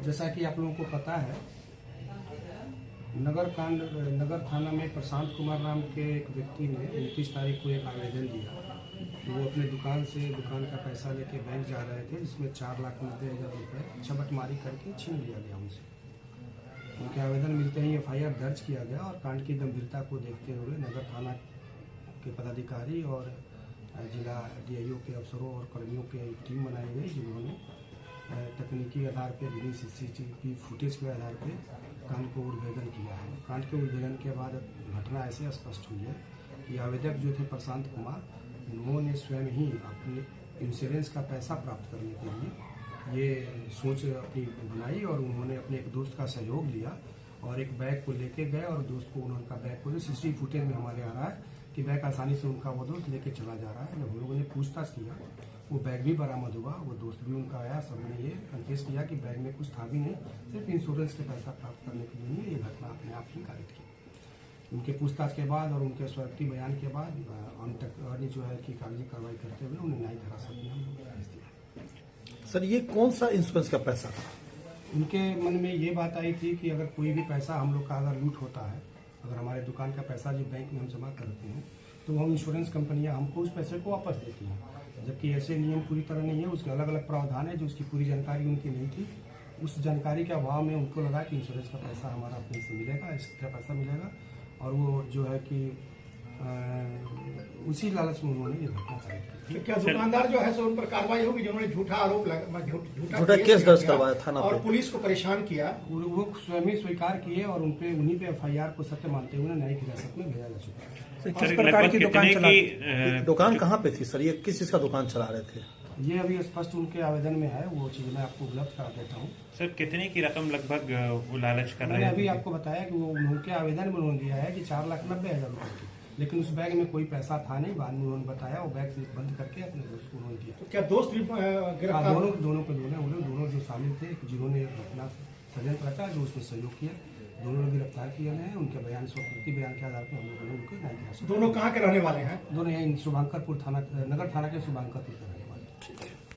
जैसा कि आप लोगों को पता है, नगर थाना में प्रशांत कुमार नाम के एक व्यक्ति ने 29 तारीख को एक आवेदन दिया। वो अपने दुकान का पैसा लेके बैंक जा रहे थे, जिसमें 4,90,000 रुपये झपटमारी करके छीन लिया गया उनसे। उनके आवेदन मिलते ही FIR दर्ज किया गया और कांड की गंभीरता को देखते हुए नगर थाना के पदाधिकारी और जिला DIO के अफसरों और कर्मियों की टीम बनाई गई, जिन्होंने तकनीकी आधार पर मिली CCTV फुटेज के आधार पर कांड को उद्भेदन किया है। कांड के उद्भेदन के बाद घटना ऐसे स्पष्ट हुई है कि आवेदक जो थे प्रशांत कुमार, उन्होंने स्वयं ही अपने इंश्योरेंस का पैसा प्राप्त करने के लिए ये सोच अपनी बनाई और उन्होंने अपने एक दोस्त का सहयोग लिया और एक बैग को लेके गए और दोस्त को उनका बैग को CCTV फुटेज में हमारे आ रहा है कि बैग आसानी से उनका वो दोस्त लेके चला जा रहा है। जब हम लोगों ने पूछताछ किया, वो बैग भी बरामद हुआ, वो दोस्त भी उनका आया, सबने ये कन्फेस किया कि बैग में कुछ था भी नहीं, सिर्फ इंश्योरेंस के पैसा प्राप्त करने के लिए ये घटना अपने आप ही कारित की। उनके पूछताछ के बाद और उनके स्वयं बयान के बाद अन्य जो है कि कागजी कार्रवाई करते हुए उन्हें न्यायिक हिरासत में हम भेज दिया। सर, ये कौन सा इंश्योरेंस का पैसा था? उनके मन में ये बात आई थी कि अगर कोई भी पैसा हम लोग का अगर लूट होता है, अगर हमारे दुकान का पैसा जो बैंक में हम जमा करते हैं, तो हम इंश्योरेंस कंपनियां हमको उस पैसे को वापस देती हैं, जबकि ऐसे नियम पूरी तरह नहीं है। उसके अलग अलग प्रावधान है, जो उसकी पूरी जानकारी उनकी नहीं थी। उस जानकारी के अभाव में उनको लगा कि इंश्योरेंस का पैसा हमारा अपने से मिलेगा, इसका पैसा मिलेगा, और वो जो है कि उसी लालच में उन्होंने ये घटना कारित की। क्या दुकानदार जो है सो उन पर कार्रवाई होगी, जिन्होंने झूठा आरोप झूठा केस दर्ज करवाया थाना और पुलिस को परेशान किया? वो स्वयं ही स्वीकार किए और उन्हीं पे FIR को सत्य मानते हुए न्यायिक हिरासत में भेजा जा चुका है। किस प्रकार की दुकान कहाँ पे थी सर? ये किस चीज का दुकान चला रहे थे? ये अभी स्पष्ट उनके आवेदन में है, वो चीज मैं आपको उपलब्ध करा देता हूँ। सर, कितने की रकम लगभग वो लालच कर रहे हैं? मैंने अभी आपको बताया कि वो उनके आवेदन में उन्होंने दिया है कि 4,90,000 रुपये की, लेकिन उस बैग में कोई पैसा था नहीं। बाद में उन्होंने बताया वो बैग से बंद करके अपने दोस्त को उन्होंने दिया। तो क्या दोस्त भी गिरफ्तार? दोनों जो शामिल थे, जिन्होंने घटना षड्यंत्र रचा, जो उसमें सहयोग किया, दोनों लोग गिरफ्तार किए गए हैं। उनके बयान स्वकृति बयान के आधार पर हम लोगों ने उनको न्यायिक हिरासत। दोनों कहाँ के रहने वाले हैं? दोनों यहीं शुभांकरपुर थाना, नगर थाना के शुभांकरपुर।